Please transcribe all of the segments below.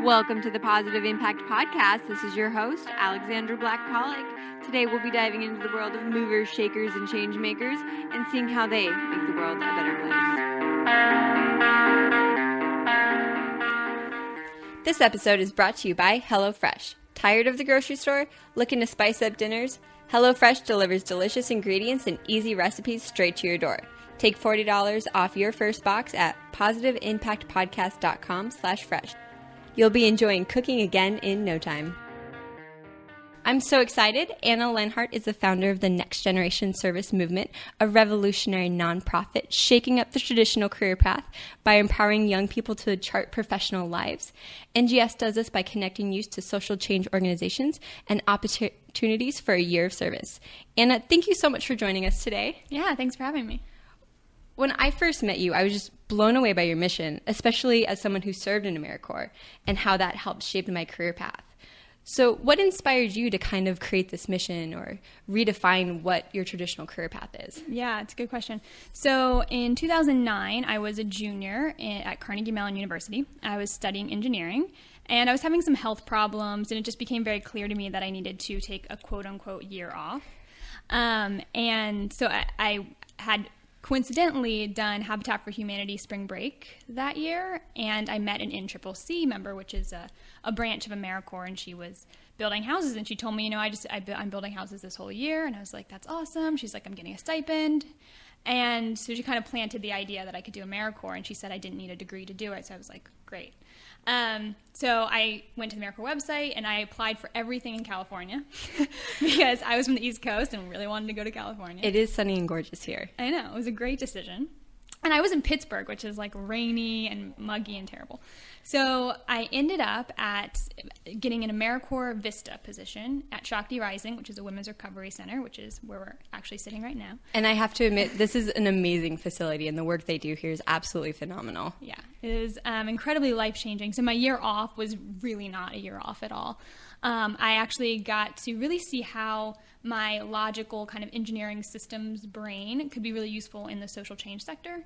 Welcome to the Positive Impact Podcast. This is your host, Alexandra Black-Pollock. Today we'll be diving into the world of movers, shakers, and change makers and seeing how they make the world a better place. This episode is brought to you by HelloFresh. Tired of the grocery store? Looking to spice up dinners? HelloFresh delivers delicious ingredients and easy recipes straight to your door. Take $40 off your first box at positiveimpactpodcast.com/fresh. You'll be enjoying cooking again in no time. I'm so excited. Anna Lenhart is the founder of the Next Generation Service Movement, a revolutionary nonprofit shaking up the traditional career path by empowering young people to chart professional lives. NGS does this by connecting youth to social change organizations and opportunities for a year of service. Anna, thank you so much for joining us today. Yeah, thanks for having me. When I first met you, I was just blown away by your mission, especially as someone who served in AmeriCorps, and how that helped shape my career path. So what inspired you to kind of create this mission or redefine what your traditional career path is? Yeah, it's a good question. So in 2009, I was a junior at Carnegie Mellon University. I was studying engineering, and I was having some health problems, and it just became very clear to me that I needed to take a quote-unquote year off. And so I had coincidentally done Habitat for Humanity spring break that year, and I met an NCCC member, which is a branch of AmeriCorps, and she was building houses, and she told me, I'm building houses this whole year, and I was like, that's awesome. She's like, I'm getting a stipend, and so she kind of planted the idea that I could do AmeriCorps, and she said I didn't need a degree to do it, so I was like, great. So I went to the AmeriCorps website and I applied for everything in California because I was from the East Coast and really wanted to go to California. It is sunny and gorgeous here. I know. It was a great decision. And I was in Pittsburgh, which is like rainy and muggy and terrible. So I ended up getting an AmeriCorps Vista position at Shakti Rising, which is a women's recovery center, which is where we're actually sitting right now. And I have to admit, this is an amazing facility, and the work they do here is absolutely phenomenal. Yeah, it is incredibly life-changing. So my year off was really not a year off at all. I actually got to really see how my logical kind of engineering systems brain could be really useful in the social change sector.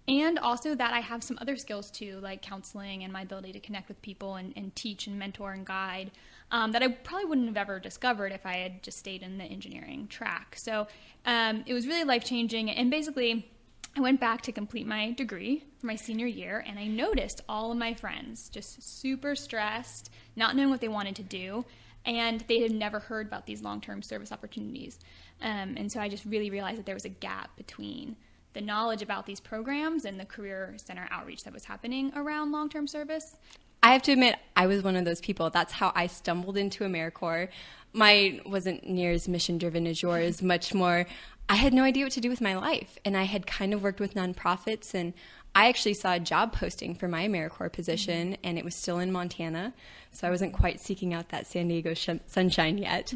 And also that I have some other skills too, like counseling and my ability to connect with people and teach and mentor and guide that I probably wouldn't have ever discovered if I had just stayed in the engineering track. So it was really life-changing. And basically, I went back to complete my degree for my senior year, and I noticed all of my friends just super stressed, not knowing what they wanted to do, and they had never heard about these long-term service opportunities. And so I just really realized that there was a gap between the knowledge about these programs and the career center outreach that was happening around long-term service. I have to admit, I was one of those people. That's how I stumbled into AmeriCorps. Mine wasn't near as mission-driven as yours, much more. I had no idea what to do with my life, and I had kind of worked with nonprofits, and I actually saw a job posting for my AmeriCorps position, and it was still in Montana, so I wasn't quite seeking out that San Diego sunshine yet.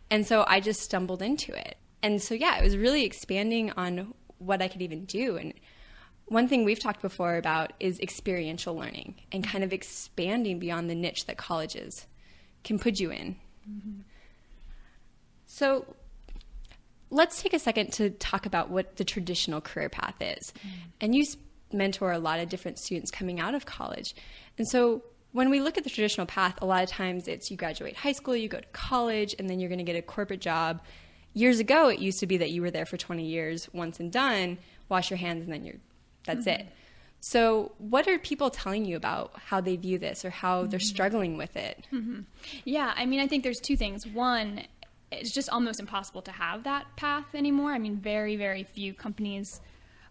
And so I just stumbled into it. And so, yeah, it was really expanding on what I could even do. And one thing we've talked before about is experiential learning and kind of expanding beyond the niche that colleges can put you in. So let's take a second to talk about what the traditional career path is. And you mentor a lot of different students coming out of college. And so when we look at the traditional path, a lot of times it's you graduate high school, you go to college, and then you're going to get a corporate job. Years ago, it used to be that you were there for 20 years, once and done, wash your hands, and then that's it. So what are people telling you about how they view this or how they're struggling with it? Yeah, I mean, I think there's two things. One, it's just almost impossible to have that path anymore. I mean, very, very few companies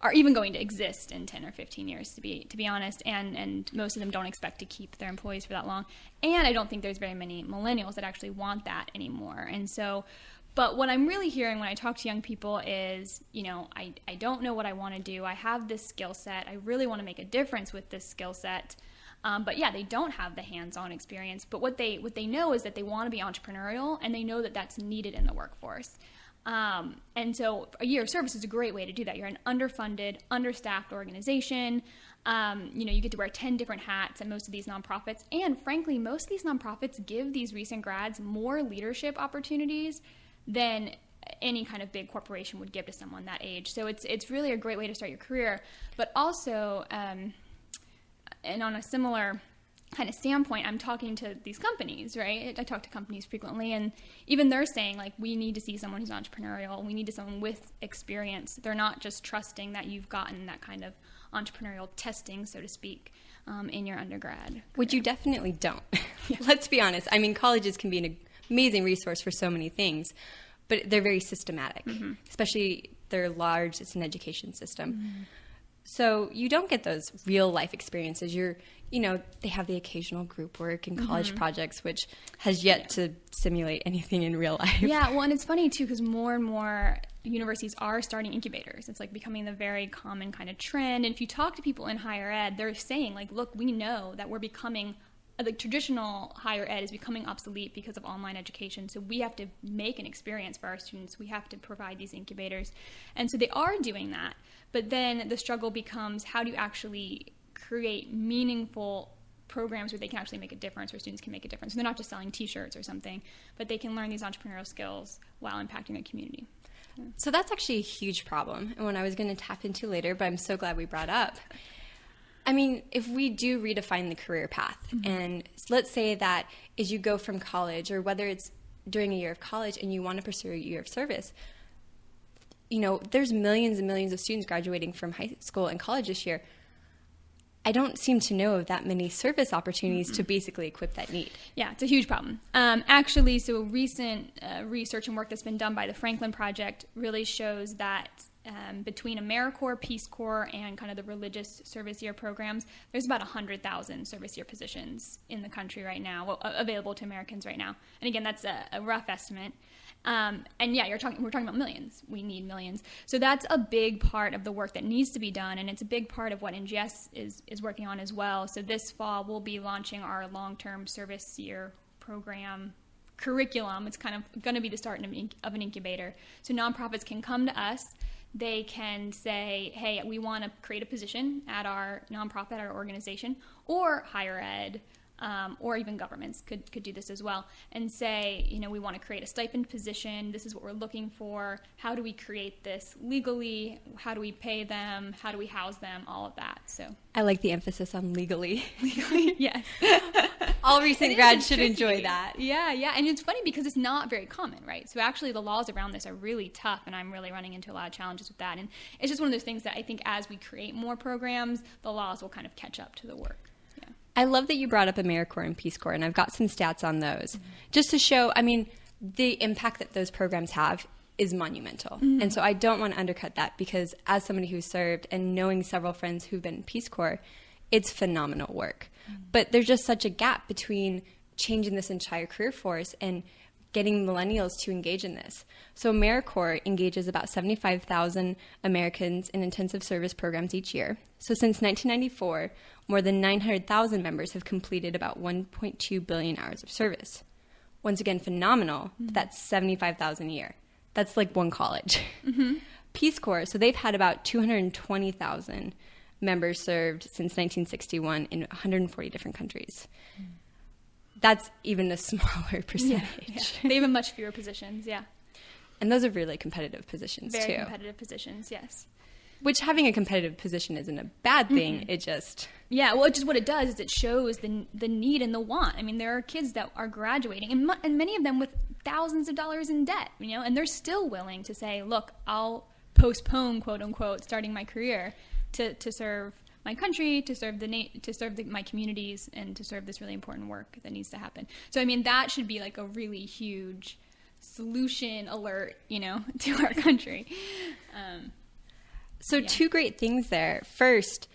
are even going to exist in 10 or 15 years, to be honest, and most of them don't expect to keep their employees for that long. And I don't think there's very many millennials that actually want that anymore. And so, but what I'm really hearing when I talk to young people is, I don't know what I want to do. I have this skill set. I really want to make a difference with this skill set. But yeah, they don't have the hands-on experience. But what they know is that they want to be entrepreneurial, and they know that that's needed in the workforce. And so a year of service is a great way to do that. You're an underfunded, understaffed organization. You get to wear 10 different hats at most of these nonprofits. And frankly, most of these nonprofits give these recent grads more leadership opportunities than any kind of big corporation would give to someone that age. So it's really a great way to start your career. But also, and on a similar kind of standpoint, I'm talking to these companies, right? I talk to companies frequently, and even they're saying, like, we need to see someone who's entrepreneurial. We need to see someone with experience. They're not just trusting that you've gotten that kind of entrepreneurial testing, so to speak, in your undergrad. Which you definitely don't. Let's be honest. I mean, colleges can be an amazing resource for so many things, but they're very systematic, especially they're large. It's an education system. So you don't get those real life experiences. They have the occasional group work and college projects, which has yet to simulate anything in real life. Yeah, well, and it's funny too, because more and more universities are starting incubators. It's like becoming the very common kind of trend. And if you talk to people in higher ed, they're saying, like, look, we know that we're becoming, the traditional higher ed is becoming obsolete because of online education. So we have to make an experience for our students. We have to provide these incubators. And so they are doing that. But then the struggle becomes, how do you actually create meaningful programs where they can actually make a difference, where students can make a difference? And they're not just selling T-shirts or something, but they can learn these entrepreneurial skills while impacting their community. So that's actually a huge problem, and one I was going to tap into later, but I'm so glad we brought up. I mean, if we do redefine the career path, and let's say that as you go from college, or whether it's during a year of college and you want to pursue a year of service, there's millions and millions of students graduating from high school and college this year. I don't seem to know of that many service opportunities to basically equip that need. Yeah, it's a huge problem. Actually, so recent research and work that's been done by the Franklin Project really shows that between AmeriCorps, Peace Corps, and kind of the religious service year programs, there's about 100,000 service year positions in the country right now, available to Americans right now. And again, that's a rough estimate. And yeah, we're talking about millions. We need millions. So that's a big part of the work that needs to be done, and it's a big part of what NGS is working on as well. So this fall, we'll be launching our long-term service year program curriculum. It's kind of going to be the start of an incubator. So nonprofits can come to us. They can say, hey, we want to create a position at our nonprofit, our organization, or higher ed, or even governments could do this as well, and say, we want to create a stipend position. This is what we're looking for. How do we create this legally? How do we pay them? How do we house them? All of that. So I like the emphasis on legally. Yes. All recent grads should enjoy that. Yeah. And it's funny because it's not very common, right? So actually the laws around this are really tough, and I'm really running into a lot of challenges with that. And it's just one of those things that I think as we create more programs, the laws will kind of catch up to the work. I love that you brought up AmeriCorps and Peace Corps, and I've got some stats on those just to show, the impact that those programs have is monumental. And so I don't want to undercut that, because as somebody who's served and knowing several friends who've been in Peace Corps, it's phenomenal work. But there's just such a gap between changing this entire career force and getting millennials to engage in this. So AmeriCorps engages about 75,000 Americans in intensive service programs each year. So since 1994, more than 900,000 members have completed about 1.2 billion hours of service. Once again, phenomenal. That's 75,000 a year. That's like one college. Peace Corps, so they've had about 220,000 members served since 1961 in 140 different countries. That's even a smaller percentage. Yeah. They have a much fewer positions, yeah. And those are really competitive positions, too. Very competitive positions, yes. Which having a competitive position isn't a bad thing. It just... Yeah, well, just what it does is it shows the need and the want. There are kids that are graduating, and many of them with thousands of dollars in debt, and they're still willing to say, look, I'll postpone, quote unquote, starting my career to serve my country, to serve my communities, and to serve this really important work that needs to happen. So, that should be like a really huge solution alert, to our country. So two great things there. First,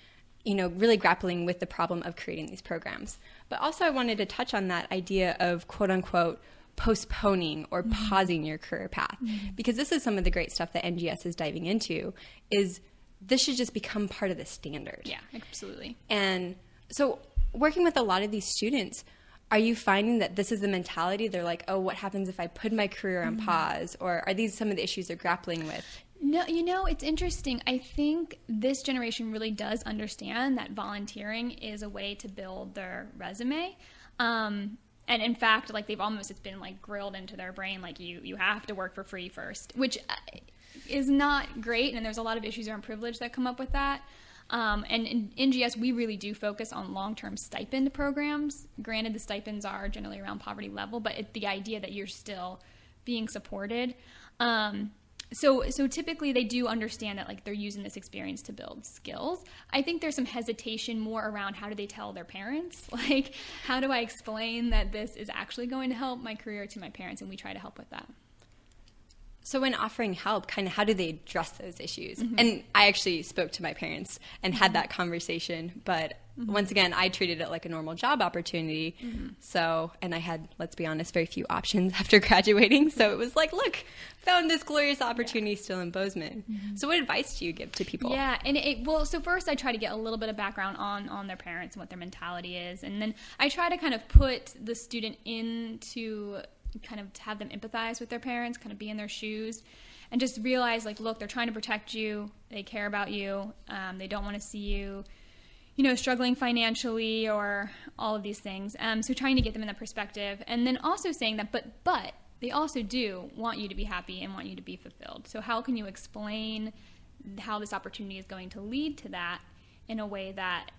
really grappling with the problem of creating these programs. But also I wanted to touch on that idea of, quote unquote, postponing or pausing your career path. Because this is some of the great stuff that NGS is diving into, is this should just become part of the standard. Yeah, absolutely. And so working with a lot of these students, are you finding that this is the mentality? They're like, oh, what happens if I put my career on pause? Or are these some of the issues they're grappling with? No, it's interesting. I think this generation really does understand that volunteering is a way to build their resume. And in fact, like it's been like grilled into their brain, like you have to work for free first, which is not great. And there's a lot of issues around privilege that come up with that. And in NGS, we really do focus on long-term stipend programs. Granted, the stipends are generally around poverty level, but the idea that you're still being supported. So typically they do understand that like they're using this experience to build skills. I think there's some hesitation more around how do they tell their parents? Like, how do I explain that this is actually going to help my career to my parents? And we try to help with that. So when offering help, kind of how do they address those issues? And I actually spoke to my parents and had that conversation, but once again, I treated it like a normal job opportunity. So, and I had, let's be honest, very few options after graduating. So it was like, look, found this glorious opportunity still in Bozeman. So what advice do you give to people? Yeah, and so first I try to get a little bit of background on their parents and what their mentality is. And then I try to kind of put the student into kind of to have them empathize with their parents, kind of be in their shoes, and just realize, like, look, they're trying to protect you. They care about you. They don't want to see you, struggling financially or all of these things. So trying to get them in that perspective. And then also saying that, but they also do want you to be happy and want you to be fulfilled. So how can you explain how this opportunity is going to lead to that in a way that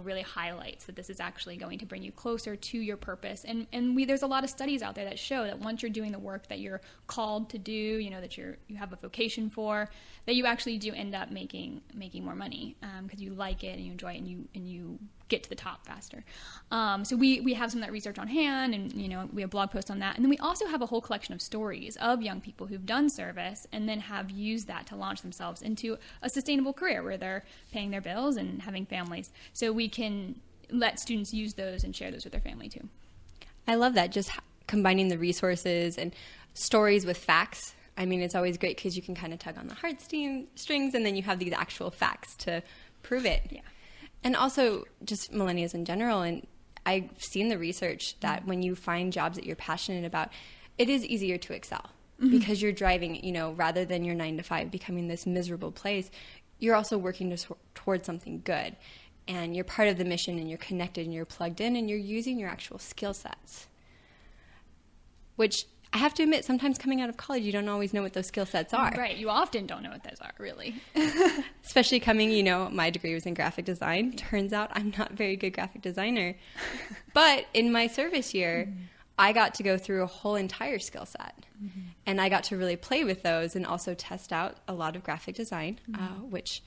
really highlights that this is actually going to bring you closer to your purpose. And there's a lot of studies out there that show that once you're doing the work that you're called to do, that you have a vocation for, that you actually do end up making more money because you like it and you enjoy it and you get to the top faster. So we have some of that research on hand, and we have blog posts on that. And then we also have a whole collection of stories of young people who've done service and then have used that to launch themselves into a sustainable career where they're paying their bills and having families. So we can let students use those and share those with their family too. I love that, just combining the resources and stories with facts. I mean, it's always great because you can kind of tug on the heartstrings and then you have these actual facts to prove it. Yeah. And also just millennials in general. And I've seen the research that when you find jobs that you're passionate about, it is easier to excel because you're driving, rather than your 9 to 5 becoming this miserable place, you're also working towards something good. And you're part of the mission and you're connected and you're plugged in and you're using your actual skill sets. Which I have to admit, sometimes coming out of college, you don't always know what those skill sets are. Right. You often don't know what those are, really. Especially coming, my degree was in graphic design. Turns out I'm not a very good graphic designer. But in my service year, I got to go through a whole entire skill set. And I got to really play with those and also test out a lot of graphic design, which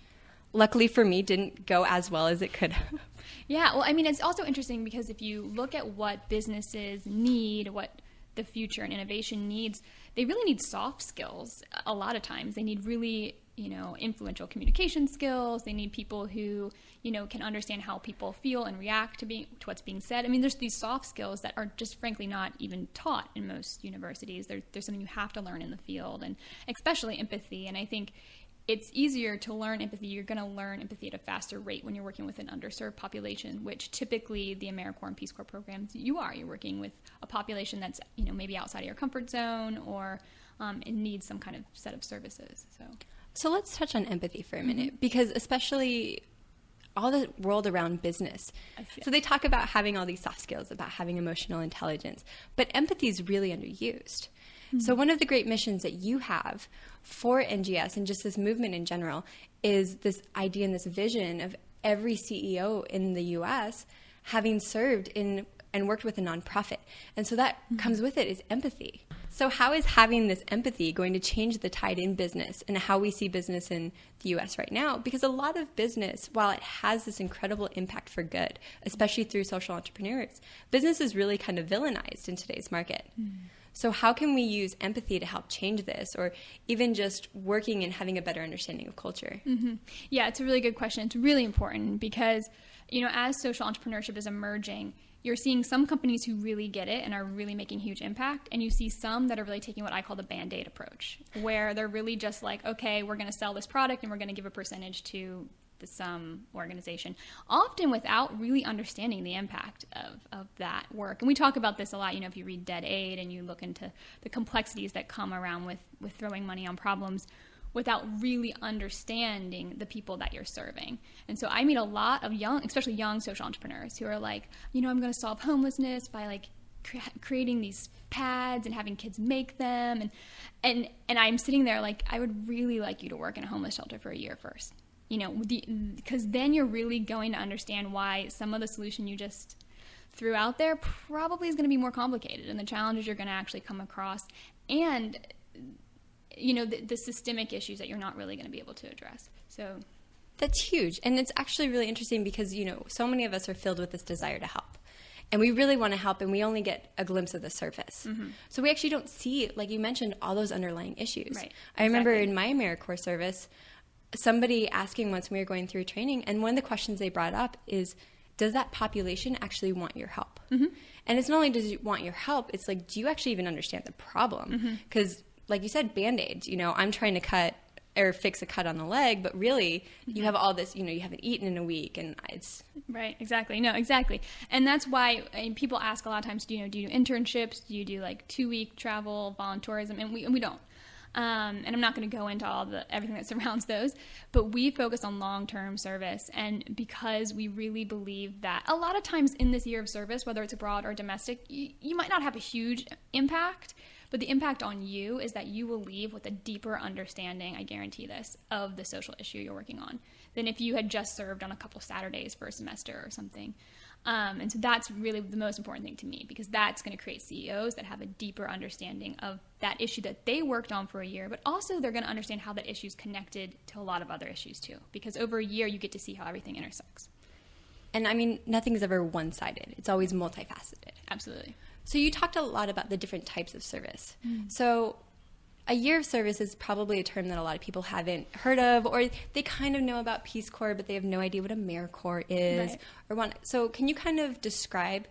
luckily for me didn't go as well as it could have. Yeah. Well, I mean, it's also interesting because if you look at what businesses need, what the future and innovation needs, they really need soft skills. A lot of times they need really, influential communication skills. They need people who, can understand how people feel and react to what's being said. I mean, there's these soft skills that are just frankly not even taught in most universities. There's something you have to learn in the field, and especially empathy. And I think it's easier to learn empathy. You're going to learn empathy at a faster rate when you're working with an underserved population, which typically the AmeriCorps and Peace Corps programs, you're working with a population that's, maybe outside of your comfort zone or it needs some kind of set of services. So let's touch on empathy for a minute, because especially all the world around business. So they talk about having all these soft skills, about having emotional intelligence, but empathy is really underused. So one of the great missions that you have for NGS and just this movement in general is this idea and this vision of every CEO in the U.S. having served in and worked with a nonprofit. And so that comes with it is empathy. So how is having this empathy going to change the tide in business and how we see business in the U.S. right now? Because a lot of business, while it has this incredible impact for good, especially through social entrepreneurs, business is really kind of villainized in today's market. So how can we use empathy to help change this, or even just working and having a better understanding of culture? Yeah, it's a really good question. It's really important because, as social entrepreneurship is emerging, you're seeing some companies who really get it and are really making huge impact, and you see some that are really taking what I call the Band-Aid approach, where they're really just like, okay, we're going to sell this product and we're going to give a percentage to some organization, often without really understanding the impact of that work. And we talk about this a lot, if you read Dead Aid and you look into the complexities that come around with throwing money on problems without really understanding the people that you're serving. And so I meet a lot of especially young social entrepreneurs who are like, I'm going to solve homelessness by like creating these pads and having kids make them. And I'm sitting there like, I would really like you to work in a homeless shelter for a year first. because then you're really going to understand why some of the solution you just threw out there probably is going to be more complicated, and the challenges you're going to actually come across, and the systemic issues that you're not really going to be able to address. So that's huge. And it's actually really interesting because, so many of us are filled with this desire to help. And we really want to help, and we only get a glimpse of the surface. Mm-hmm. So we actually don't see, like you mentioned, all those underlying issues. Right. I remember in my AmeriCorps service, somebody asking once when we were going through training, and one of the questions they brought up is, does that population actually want your help? Mm-hmm. And it's not only does it want your help, it's like, do you actually even understand the problem? Because, like you said, Band-Aids, I'm trying to cut or fix a cut on the leg, but really you have all this, you haven't eaten in a week, and it's... Right, exactly. No, exactly. And that's why people ask a lot of times, do you do internships? Do you do like 2-week travel, volunteerism? And we don't. And I'm not going to go into everything that surrounds those, but we focus on long-term service. And because we really believe that a lot of times in this year of service, whether it's abroad or domestic, you might not have a huge impact, but the impact on you is that you will leave with a deeper understanding, I guarantee this, of the social issue you're working on than if you had just served on a couple Saturdays for a semester or something. And so that's really the most important thing to me, because that's going to create CEOs that have a deeper understanding of that issue that they worked on for a year, but also they're going to understand how that issue is connected to a lot of other issues too, because over a year you get to see how everything intersects. And I mean, nothing's ever one-sided. It's always multifaceted. Absolutely. So you talked a lot about the different types of service. So a year of service is probably a term that a lot of people haven't heard of, or they kind of know about Peace Corps, but they have no idea what AmeriCorps is. Right. So can you kind of describe,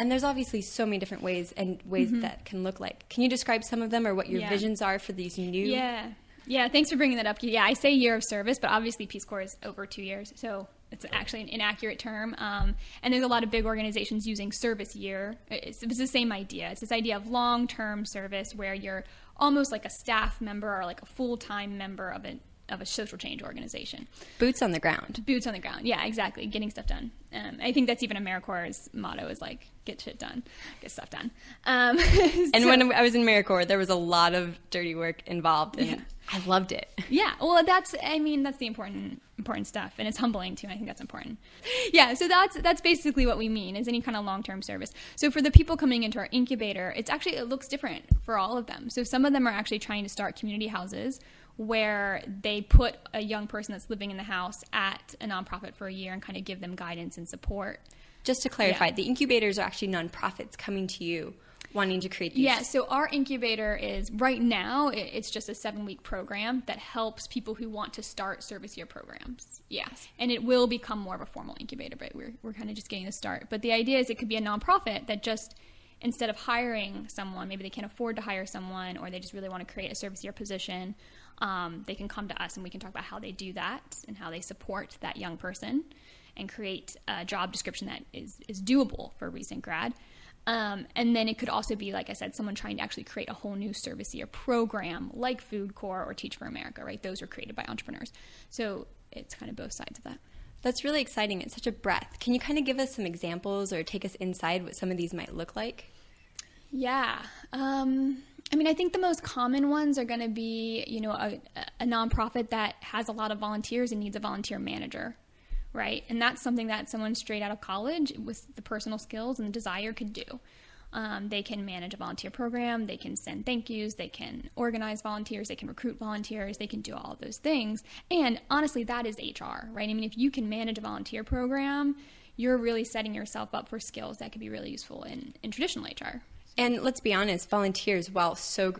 and there's obviously so many different ways that can look like. Can you describe some of them, or what your visions are for these new? Yeah, thanks for bringing that up. Yeah, I say year of service, but obviously Peace Corps is over 2 years, so it's actually an inaccurate term. And there's a lot of big organizations using service year. It's the same idea. It's this idea of long-term service where you're almost like a staff member or like a full-time member of a social change organization. Boots on the ground. Boots on the ground. Yeah, exactly. Getting stuff done. I think that's even AmeriCorps' motto is like, get shit done, get stuff done. And when I was in AmeriCorps, there was a lot of dirty work involved, and I loved it. Yeah. Well, that's the important stuff, and it's humbling too. And I think that's important. Yeah. So that's basically what we mean, is any kind of long-term service. So for the people coming into our incubator, it looks different for all of them. So some of them are actually trying to start community houses where they put a young person that's living in the house at a nonprofit for a year and kind of give them guidance and support. Just to clarify, the incubators are actually nonprofits coming to you wanting to create these. Yeah, so our incubator is, right now, it's just a 7-week program that helps people who want to start service year programs. Yeah, and it will become more of a formal incubator, but we're kind of just getting a start. But the idea is it could be a nonprofit that just, instead of hiring someone, maybe they can't afford to hire someone, or they just really want to create a service year position, they can come to us and we can talk about how they do that and how they support that young person and create a job description that is doable for a recent grad. And then it could also be, like I said, someone trying to actually create a whole new service year program like Food Corps or Teach for America, right? Those are created by entrepreneurs. So it's kind of both sides of that. That's really exciting. It's such a breadth. Can you kind of give us some examples or take us inside what some of these might look like? Yeah. I think the most common ones are going to be, a nonprofit that has a lot of volunteers and needs a volunteer manager, right? And that's something that someone straight out of college with the personal skills and the desire could do. They can manage a volunteer program, they can send thank yous, they can organize volunteers, they can recruit volunteers, they can do all of those things. And honestly, that is HR, right? If you can manage a volunteer program, you're really setting yourself up for skills that could be really useful in traditional HR. And let's be honest, volunteers, while so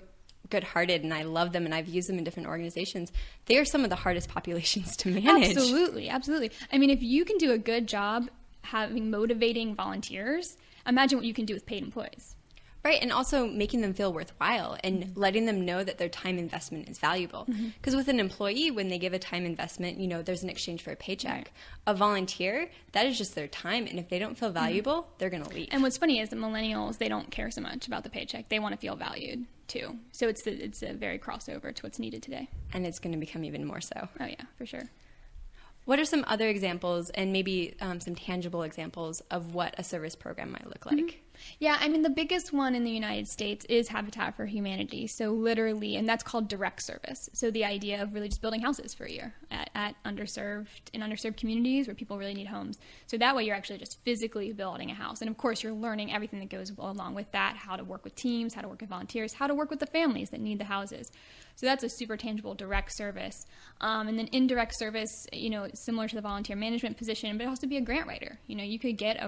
good-hearted, and I love them, and I've used them in different organizations, they are some of the hardest populations to manage. Absolutely. If you can do a good job motivating volunteers, imagine what you can do with paid employees. Right, and also making them feel worthwhile and letting them know that their time investment is valuable. Because with an employee, when they give a time investment, there's an exchange for a paycheck. Right. A volunteer, that is just their time, and if they don't feel valuable, they're going to leave. And what's funny is that millennials, they don't care so much about the paycheck. They want to feel valued, too. So it's a very crossover to what's needed today. And it's going to become even more so. Oh, yeah, for sure. What are some other examples, and maybe some tangible examples, of what a service program might look like? Yeah, I mean, the biggest one in the United States is Habitat for Humanity. So literally, and that's called direct service. So the idea of really just building houses for a year in underserved communities where people really need homes. So that way you're actually just physically building a house. And of course, you're learning everything that goes along with that, how to work with teams, how to work with volunteers, how to work with the families that need the houses. So that's a super tangible direct service. And then indirect service, similar to the volunteer management position, but also be a grant writer. You could get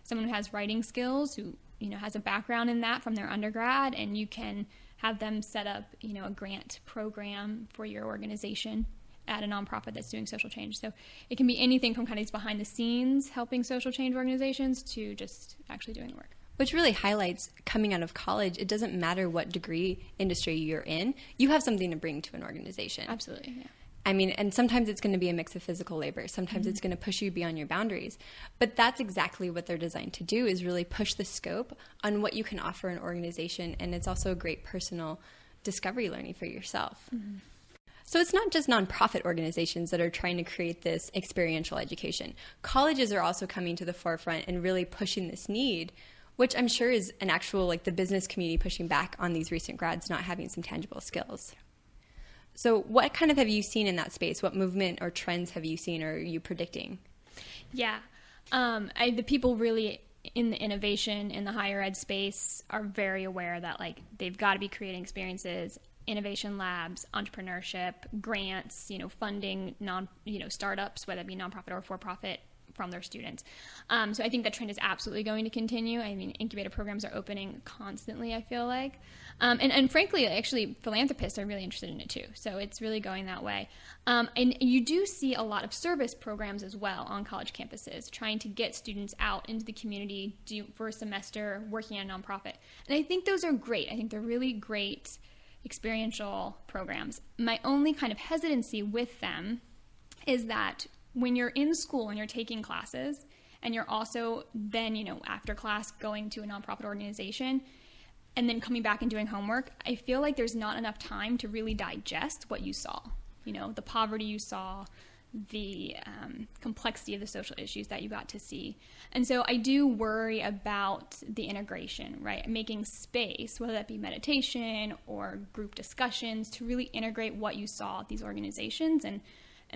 someone who has writing skills, who, has a background in that from their undergrad, and you can have them set up, a grant program for your organization at a nonprofit that's doing social change. So it can be anything from kind of these behind the scenes helping social change organizations to just actually doing the work. Which really highlights coming out of college, it doesn't matter what degree industry you're in, you have something to bring to an organization. Absolutely, yeah. I mean, and sometimes it's going to be a mix of physical labor. Sometimes it's going to push you beyond your boundaries. But that's exactly what they're designed to do, is really push the scope on what you can offer an organization. And it's also a great personal discovery learning for yourself. Mm-hmm. So it's not just nonprofit organizations that are trying to create this experiential education. Colleges are also coming to the forefront and really pushing this need, which I'm sure is an actual, the business community pushing back on these recent grads not having some tangible skills. So what kind of have you seen in that space? What movement or trends have you seen or are you predicting? Yeah. The people really in the innovation in the higher ed space are very aware that they've got to be creating experiences, innovation labs, entrepreneurship, grants, funding startups, whether it be nonprofit or for-profit, from their students. So I think that trend is absolutely going to continue. I mean, incubator programs are opening constantly, I feel like. And frankly, actually, philanthropists are really interested in it too. So it's really going that way. And you do see a lot of service programs as well on college campuses, trying to get students out into the community for a semester working at a nonprofit. And I think those are great. I think they're really great experiential programs. My only kind of hesitancy with them is that when you're in school and you're taking classes and you're also then, after class going to a nonprofit organization and then coming back and doing homework, I feel like there's not enough time to really digest what you saw, the poverty you saw, the complexity of the social issues that you got to see. And so I do worry about the integration, right? Making space, whether that be meditation or group discussions, to really integrate what you saw at these organizations and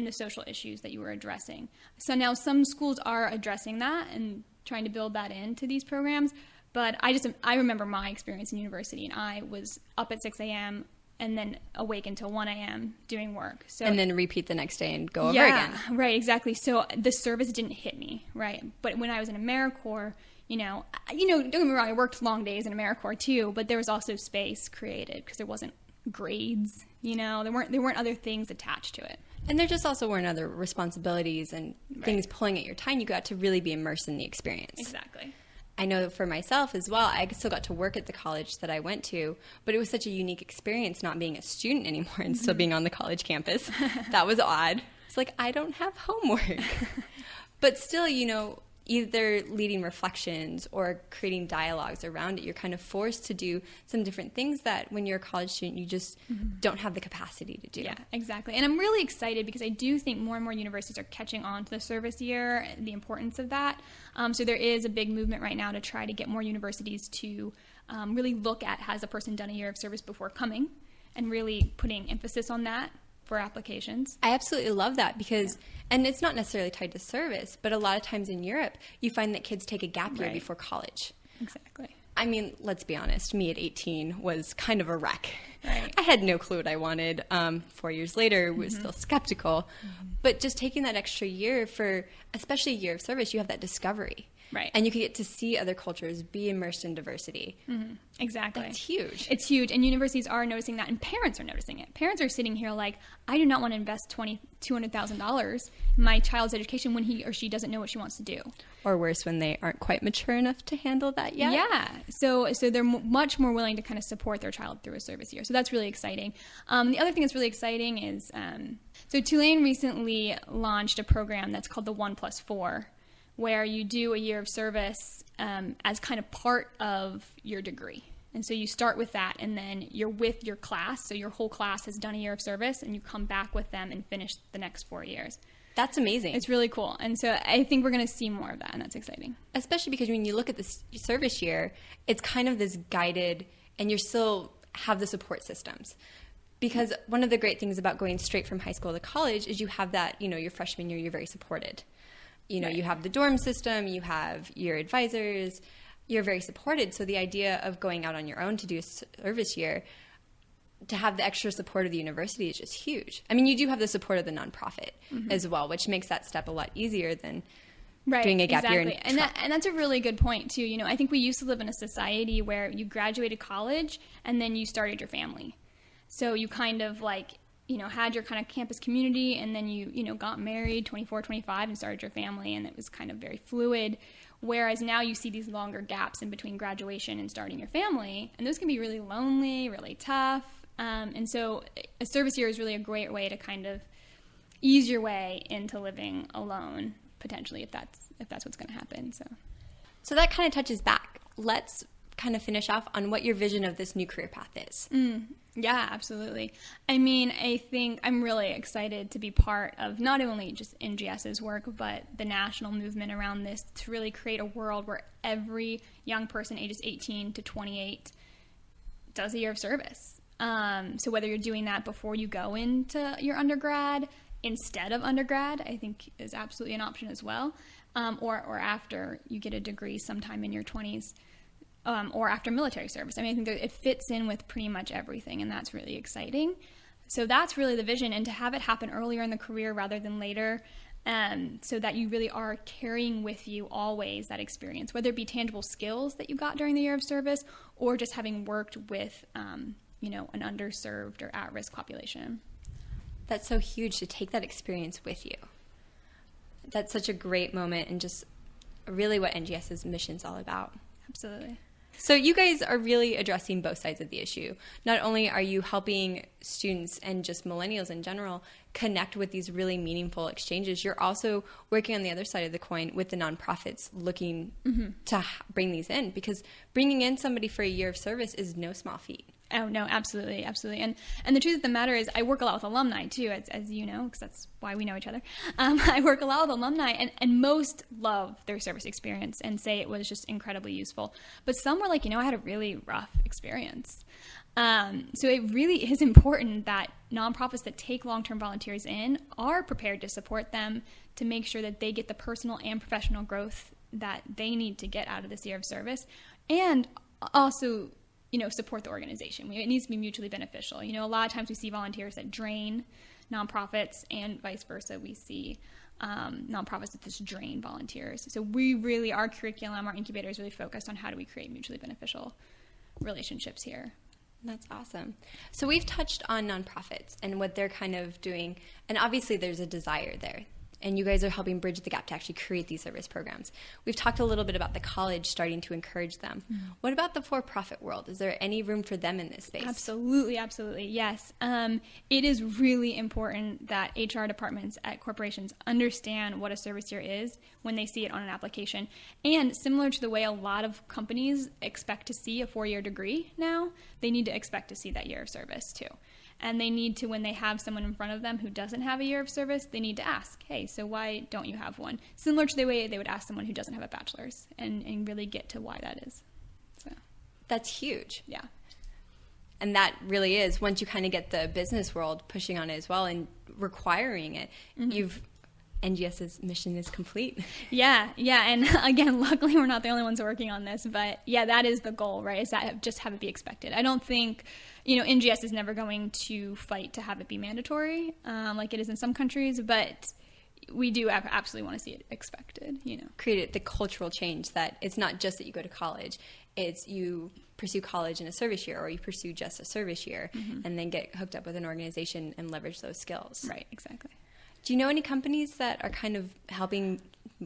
the social issues that you were addressing. So now some schools are addressing that and trying to build that into these programs. But I remember my experience in university, and I was up at 6 a.m. and then awake until 1 a.m. doing work. And then repeat the next day and go over again. Yeah, right, exactly. So the service didn't hit me, right? But when I was in AmeriCorps, don't get me wrong, I worked long days in AmeriCorps too, but there was also space created because there wasn't grades, there weren't other things attached to it. And there just also weren't other responsibilities and things pulling at your time. You got to really be immersed in the experience. Exactly. I know for myself as well, I still got to work at the college that I went to, but it was such a unique experience not being a student anymore and still being on the college campus. That was odd. It's I don't have homework. But still, either leading reflections or creating dialogues around it, you're kind of forced to do some different things that when you're a college student, you just don't have the capacity to do. Yeah, exactly. And I'm really excited because I do think more and more universities are catching on to the service year, the importance of that. So there is a big movement right now to try to get more universities to really look at, has a person done a year of service before coming, and really putting emphasis on that for applications. I absolutely love that because, and it's not necessarily tied to service, but a lot of times in Europe, you find that kids take a gap year before college. Exactly. I mean, let's be honest, me at 18 was kind of a wreck. Right. I had no clue what I wanted. 4 years later, was still skeptical. But just taking that extra year for, especially a year of service, you have that discovery. Right. And you can get to see other cultures, be immersed in diversity. Exactly. That's huge. It's huge. And universities are noticing that, and parents are noticing it. Parents are sitting here I do not want to invest $200,000 in my child's education when he or she doesn't know what she wants to do. Or worse, when they aren't quite mature enough to handle that yet. Yeah. So they're much more willing to kind of support their child through a service year. So that's really exciting. The other thing that's really exciting is, so Tulane recently launched a program that's called the 1+4, where you do a year of service as kind of part of your degree. And so you start with that, and then you're with your class. So your whole class has done a year of service, and you come back with them and finish the next 4 years. That's amazing. It's really cool. And so I think we're going to see more of that, and that's exciting. Especially because when you look at this service year, it's kind of this guided, and you still have the support systems. Because one of the great things about going straight from high school to college is you have that, your freshman year, you're very supported. Right. You have the dorm system, you have your advisors, you're very supported. So the idea of going out on your own to do a service year, to have the extra support of the university is just huge. I mean, you do have the support of the nonprofit as well, which makes that step a lot easier than doing a gap year. And that's a really good point, too. I think we used to live in a society where you graduated college and then you started your family. So you kind of had your kind of campus community, and then you got married 24, 25 and started your family, and it was kind of very fluid. Whereas now you see these longer gaps in between graduation and starting your family, and those can be really lonely, really tough. And so a service year is really a great way to kind of ease your way into living alone, potentially, if that's what's going to happen. So that kind of touches back. Let's kind of finish off on what your vision of this new career path is. Yeah, absolutely. I mean, I think I'm really excited to be part of not only just NGS's work, but the national movement around this to really create a world where every young person ages 18 to 28 does a year of service. So whether you're doing that before you go into your undergrad, instead of undergrad, I think is absolutely an option as well, or after you get a degree sometime in your 20s. Or after military service. I mean, I think that it fits in with pretty much everything, and that's really exciting. So that's really the vision, and to have it happen earlier in the career rather than later, so that you really are carrying with you always that experience, whether it be tangible skills that you got during the year of service or just having worked with, an underserved or at-risk population. That's so huge to take that experience with you. That's such a great moment, and just really what NGS's mission is all about. Absolutely. So you guys are really addressing both sides of the issue. Not only are you helping students and just millennials in general connect with these really meaningful exchanges, you're also working on the other side of the coin with the nonprofits looking to bring these in, because bringing in somebody for a year of service is no small feat. Oh, no, absolutely, absolutely. And the truth of the matter is I work a lot with alumni, too, as you know, because that's why we know each other. I work a lot with alumni, and most love their service experience and say it was just incredibly useful. But some were like, I had a really rough experience. So it really is important that nonprofits that take long-term volunteers in are prepared to support them to make sure that they get the personal and professional growth that they need to get out of this year of service, and also support the organization. It needs to be mutually beneficial. A lot of times we see volunteers that drain nonprofits, and vice versa. We see nonprofits that just drain volunteers. So our curriculum, our incubator is really focused on how do we create mutually beneficial relationships here. That's awesome. So we've touched on nonprofits and what they're kind of doing, and obviously there's a desire there. And you guys are helping bridge the gap to actually create these service programs. We've talked a little bit about the college starting to encourage them. What about the for-profit world? Is there any room for them in this space? Absolutely, yes. It is really important that HR departments at corporations understand what a service year is when they see it on an application. And similar to the way a lot of companies expect to see a 4-year degree now, they need to expect to see that year of service too. And they need to, when they have someone in front of them who doesn't have a year of service, they need to ask, hey, so why don't you have one? Similar to the way they would ask someone who doesn't have a bachelor's, and really get to why that is. So that's huge. Yeah. And that really is, once you kind of get the business world pushing on it as well and requiring it, NGS's mission is complete. Yeah. And again, luckily we're not the only ones working on this, but yeah, that is the goal, right? Is that just have it be expected. I don't think, NGS is never going to fight to have it be mandatory, like it is in some countries, but we do absolutely want to see it expected, Create the cultural change that it's not just that you go to college, it's you pursue college in a service year, or you pursue just a service year and then get hooked up with an organization and leverage those skills. Right, exactly. Do you know any companies that are kind of helping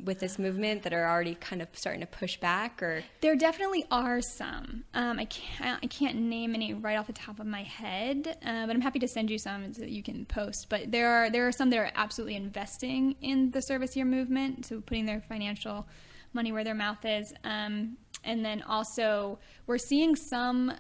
with this movement that are already kind of starting to push back? Or there definitely are some. I can't name any right off the top of my head, but I'm happy to send you some so that you can post. But there are some that are absolutely investing in the service year movement, so putting their financial money where their mouth is. And then also we're seeing some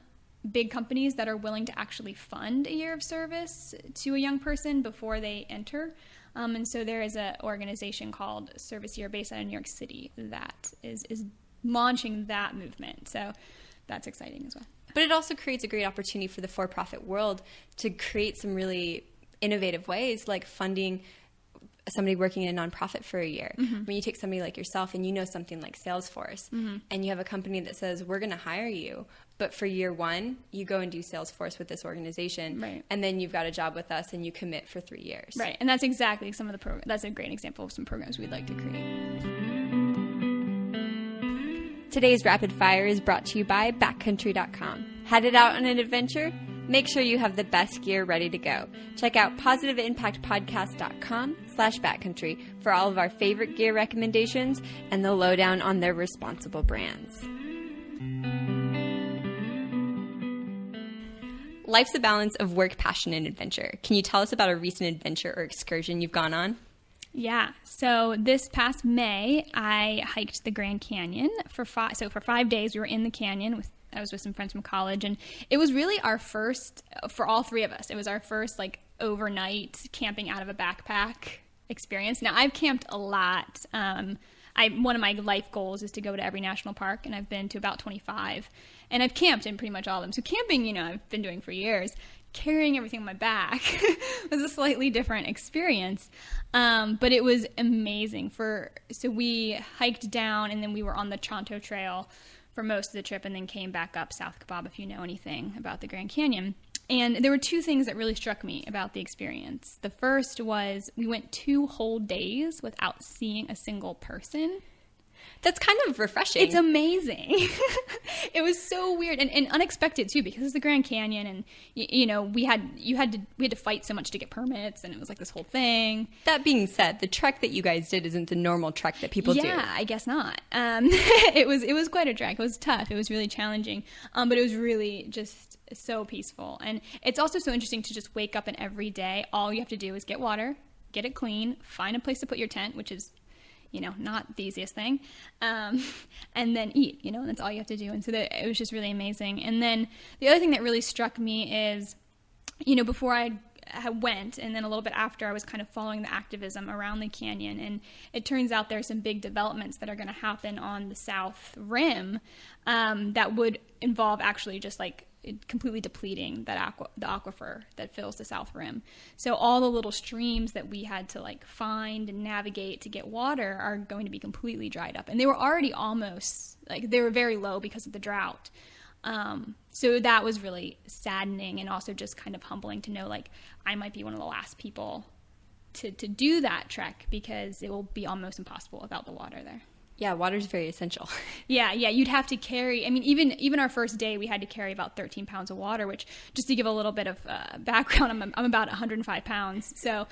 big companies that are willing to actually fund a year of service to a young person before they enter. And so there is an organization called Service Year based out of New York City that is launching that movement. So that's exciting as well. But it also creates a great opportunity for the for-profit world to create some really innovative ways, like funding somebody working in a nonprofit for a year. When you take somebody like yourself and you know something like Salesforce, and you have a company that says, we're going to hire you, but for year one, you go and do Salesforce with this organization, right. and then you've got a job with us and you commit for 3 years. Right, and that's exactly some of the that's a great example of some programs we'd like to create. Today's Rapid Fire is brought to you by backcountry.com. Headed out on an adventure? Make sure you have the best gear ready to go. Check out positiveimpactpodcast.com/backcountry for all of our favorite gear recommendations and the lowdown on their responsible brands. Life's a balance of work, passion, and adventure. Can you tell us about a recent adventure or excursion you've gone on? Yeah. So this past May, I hiked the Grand Canyon for 5 days. We were in the canyon I was with some friends from college, and it was really our first, for all three of us, it was our first like overnight camping out of a backpack experience. Now, I've camped a lot. One of my life goals is to go to every national park, and I've been to about 25, and I've camped in pretty much all of them. So camping, I've been doing for years. Carrying everything on my back was a slightly different experience, but it was amazing. So we hiked down, and then we were on the Chonto Trail for most of the trip, and then came back up South Kabob, if you know anything about the Grand Canyon. And there were two things that really struck me about the experience. The first was we went 2 whole days without seeing a single person. That's kind of refreshing. It's amazing. It was so weird and unexpected too, because it's the Grand Canyon, and we had to fight so much to get permits, and it was like this whole thing. That being said, the trek that you guys did isn't the normal trek that people do. Yeah, I guess not. It was quite a trek. It was tough. It was really challenging, but it was really just so peaceful. And it's also so interesting to just wake up, and every day all you have to do is get water, get it clean, find a place to put your tent, which is not the easiest thing, and then eat, and that's all you have to do. And so it was just really amazing. And then the other thing that really struck me is, before I went, and then a little bit after, I was kind of following the activism around the canyon, and it turns out there's some big developments that are going to happen on the south rim that would involve actually just like completely depleting the aquifer that fills the south rim. So all the little streams that we had to like find and navigate to get water are going to be completely dried up. And they were already almost they were very low because of the drought. So that was really saddening, and also just kind of humbling to know I might be one of the last people to do that trek, because it will be almost impossible without the water there. Yeah, water's very essential. Yeah, you'd have to carry, even our first day, we had to carry about 13 pounds of water, which, just to give a little bit of background, I'm about 105 pounds, so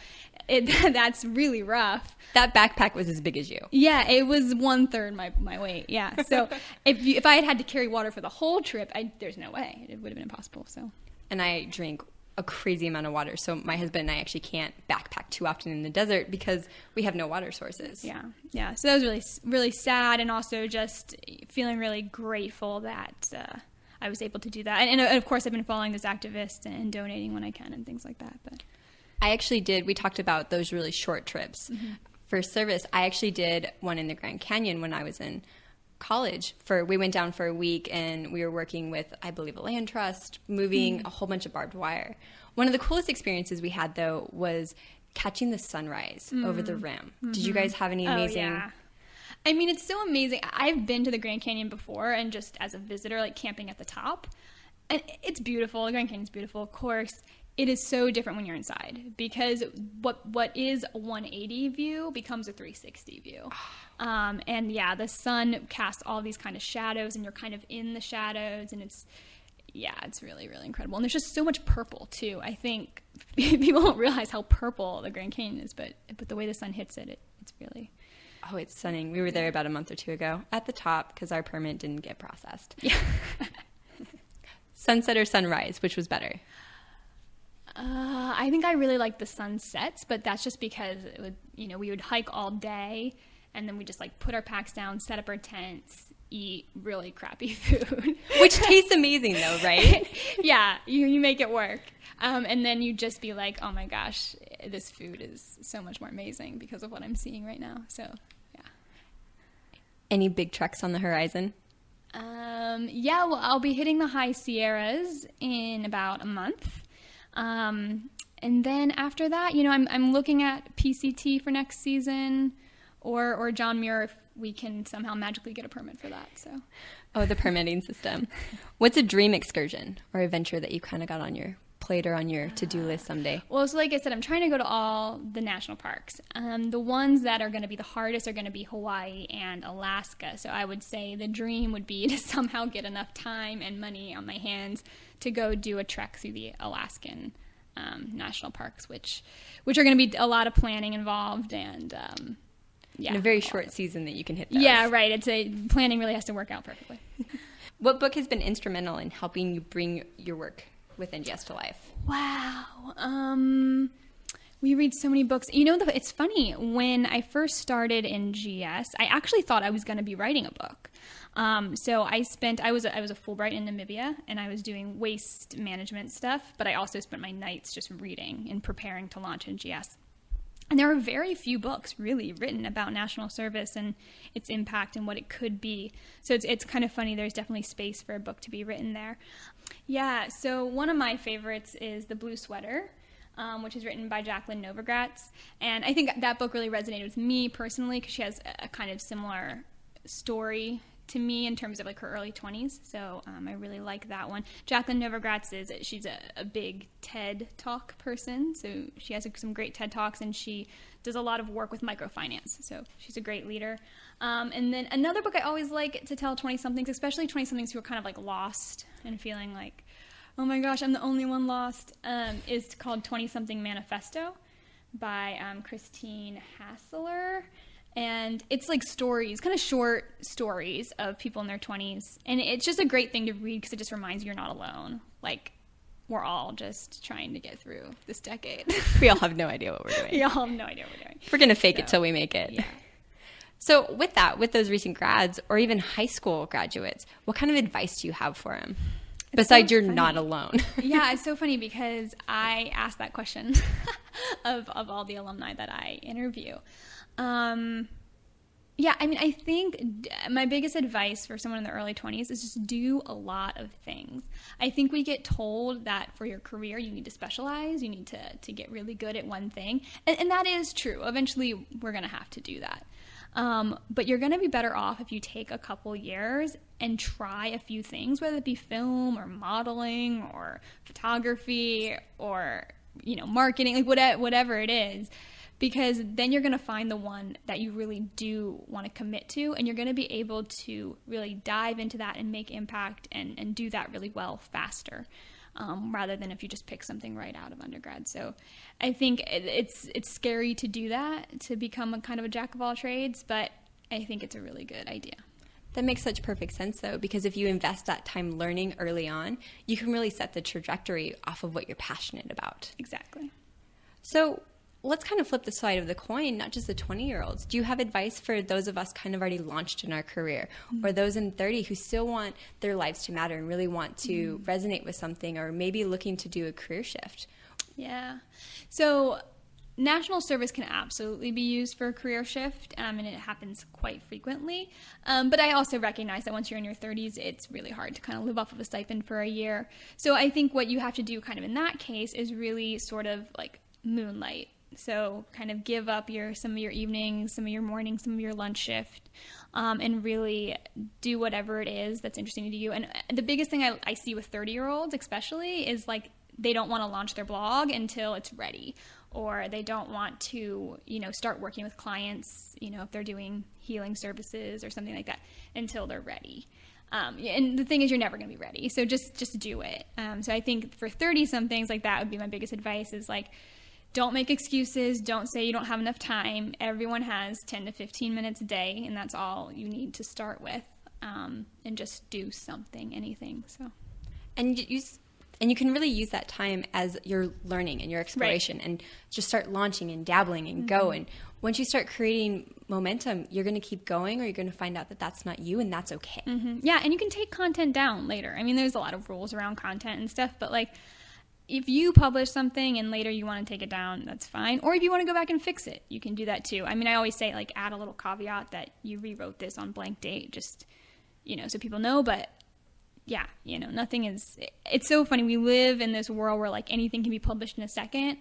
that's really rough. That backpack was as big as you. Yeah, it was 1/3 my weight, yeah. So if I had to carry water for the whole trip, there's no way. It would have been impossible, so. And I drink a crazy amount of water, so my husband and I actually can't backpack too often in the desert because we have no water sources. Yeah. So that was really, really sad, and also just feeling really grateful that I was able to do that. And of course, I've been following those activists and donating when I can and things like that. But I actually did. We talked about those really short trips for service. I actually did one in the Grand Canyon when I was in college. We went down for a week, and we were working with, I believe, a land trust, moving a whole bunch of barbed wire. One of the coolest experiences we had, though, was catching the sunrise over the rim. Did you guys have any amazing? Oh, yeah. It's so amazing. I've been to the Grand Canyon before, and just as a visitor, camping at the top, and it's beautiful. The Grand Canyon's beautiful, of course. It is so different when you're inside, because what is a 180 view becomes a 360 view. And yeah, the sun casts all these kind of shadows, and you're kind of in the shadows, and it's really, really incredible. And there's just so much purple too. I think people don't realize how purple the Grand Canyon is, but the way the sun hits it's really. Oh, it's stunning. We were there about a month or two ago at the top because our permit didn't get processed. Yeah. Sunset or sunrise, which was better? I think I really liked the sunsets, but that's just because we would hike all day, and then we just put our packs down, set up our tents, eat really crappy food. Which tastes amazing though, right? Yeah, you make it work. And then you just be like, oh my gosh, this food is so much more amazing because of what I'm seeing right now. So, yeah. Any big treks on the horizon? Yeah, well, I'll be hitting the High Sierras in about a month. And then after that, I'm looking at PCT for next season, or John Muir if we can somehow magically get a permit for that. So, oh, the permitting system. What's a dream excursion or adventure that you kind of got on your plate or on your to-do list someday? Well, so like I said, I'm trying to go to all the national parks. The ones that are going to be the hardest are going to be Hawaii and Alaska. So I would say the dream would be to somehow get enough time and money on my hands to go do a trek through the Alaskan national parks, which are going to be a lot of planning involved and in a very short season that you can hit those. Yeah, right. Planning really has to work out perfectly. What book has been instrumental in helping you bring your work with NGS to life? Wow. We read so many books. It's funny. When I first started NGS, I actually thought I was going to be writing a book. So I was a Fulbright in Namibia, and I was doing waste management stuff, but I also spent my nights just reading and preparing to launch NGS. And there are very few books really written about national service and its impact and what it could be. So it's kind of funny. There's definitely space for a book to be written there. Yeah, so one of my favorites is The Blue Sweater, which is written by Jacqueline Novogratz. And I think that book really resonated with me personally because she has a kind of similar story to me in terms of like her early 20s. So I really like that one. Jacqueline Novogratz she's a big TED Talk person. So she has some great TED Talks, and she does a lot of work with microfinance. So she's a great leader. And then another book I always like to tell 20-somethings, especially 20-somethings who are kind of like lost and feeling like, oh my gosh, I'm the only one lost, is called 20-something Manifesto by Christine Hassler. And it's like stories, kind of short stories of people in their 20s. And it's just a great thing to read because it just reminds you you're not alone. Like, we're all just trying to get through this decade. We all have no idea what we're doing. We all have no idea what we're doing. We're going to fake it till we make it. Yeah. So with those recent grads or even high school graduates, what kind of advice do you have for them? Besides, so you're not alone. Yeah, it's so funny because I ask that question of all the alumni that I interview. Yeah, I mean, I think my biggest advice for someone in the early 20s is just do a lot of things. I think we get told that for your career, you need to specialize, you need to get really good at one thing. And that is true. Eventually, we're going to have to do that. But you're going to be better off if you take a couple years and try a few things, whether it be film or modeling or photography or, marketing, like whatever it is. Because then you're going to find the one that you really do want to commit to, and you're going to be able to really dive into that and make impact and do that really well faster, rather than if you just pick something right out of undergrad. So I think it's scary to do that, to become a kind of a jack of all trades, but I think it's a really good idea. That makes such perfect sense, though, because if you invest that time learning early on, you can really set the trajectory off of what you're passionate about. Exactly. So let's kind of flip the side of the coin, not just the 20-year-olds. Do you have advice for those of us kind of already launched in our career, or those in 30 who still want their lives to matter and really want to resonate with something, or maybe looking to do a career shift? Yeah. So national service can absolutely be used for a career shift, and it happens quite frequently. But I also recognize that once you're in your 30s, it's really hard to kind of live off of a stipend for a year. So I think what you have to do kind of in that case is really sort of like moonlight. So kind of give up some of your evenings, some of your mornings, some of your lunch shift, and really do whatever it is that's interesting to you. And the biggest thing I see with 30-year-olds especially is like they don't want to launch their blog until it's ready, or they don't want to, start working with clients, if they're doing healing services or something like that, until they're ready. And the thing is, you're never going to be ready. So just do it. So I think for 30-somethings, like that would be my biggest advice is like, don't make excuses. Don't say you don't have enough time. Everyone has 10 to 15 minutes a day, and that's all you need to start with. And just do something, anything. So, and And you can really use that time as your learning and your exploration, and just start launching and dabbling and go. And once you start creating momentum, you're going to keep going, or you're going to find out that that's not you, and that's okay. Yeah, and you can take content down later. I mean, there's a lot of rules around content and stuff, but like if you publish something and later you want to take it down, that's fine. Or if you want to go back and fix it, you can do that too. I mean, I always say like add a little caveat that you rewrote this on blank date, just, so people know. But yeah, nothing is, it's so funny. We live in this world where like anything can be published in a second,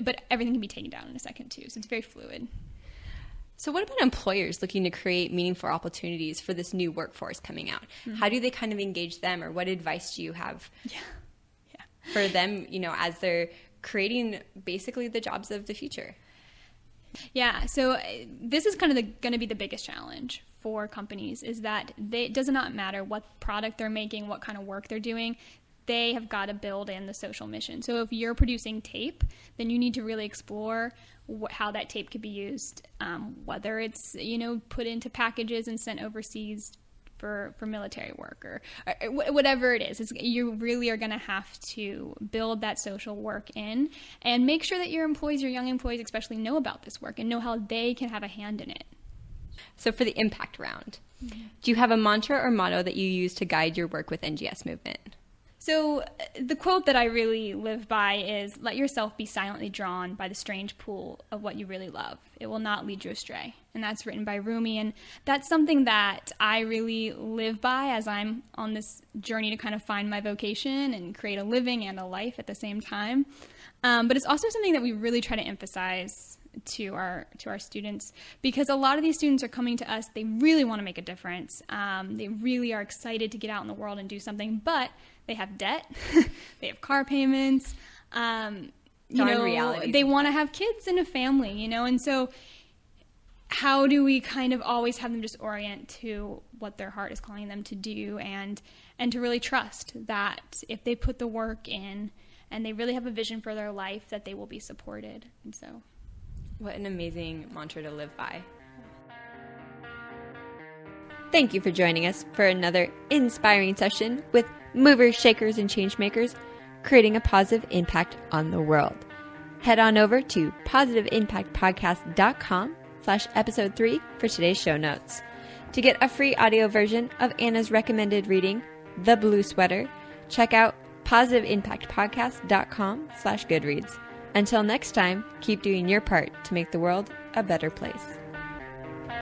but everything can be taken down in a second too. So it's very fluid. So what about employers looking to create meaningful opportunities for this new workforce coming out? How do they kind of engage them, or what advice do you have for them, as they're creating basically the jobs of the future? Yeah, so this is kind of going to be the biggest challenge for companies, is that it does not matter what product they're making, what kind of work they're doing. They have got to build in the social mission. So if you're producing tape, then you need to really explore how that tape could be used, whether it's, put into packages and sent overseas for military work or whatever it is. You really are going to have to build that social work in, and make sure that your employees, your young employees especially, know about this work and know how they can have a hand in it. So for the impact round, do you have a mantra or motto that you use to guide your work with NGS Movement? So the quote that I really live by is, let yourself be silently drawn by the strange pull of what you really love. It will not lead you astray. And that's written by Rumi. And that's something that I really live by as I'm on this journey to kind of find my vocation and create a living and a life at the same time. But it's also something that we really try to emphasize to our students, because a lot of these students are coming to us, they really want to make a difference. They really are excited to get out in the world and do something, but they have debt, they have car payments, they want to have kids and a family, and so how do we kind of always have them just orient to what their heart is calling them to do, and to really trust that if they put the work in and they really have a vision for their life, that they will be supported. And so, what an amazing mantra to live by. Thank you for joining us for another inspiring session with movers, shakers, and changemakers, creating a positive impact on the world. Head on over to positiveimpactpodcast.com/episode 3 for today's show notes. To get a free audio version of Anna's recommended reading, The Blue Sweater, check out positiveimpactpodcast.com/goodreads. Until next time, keep doing your part to make the world a better place.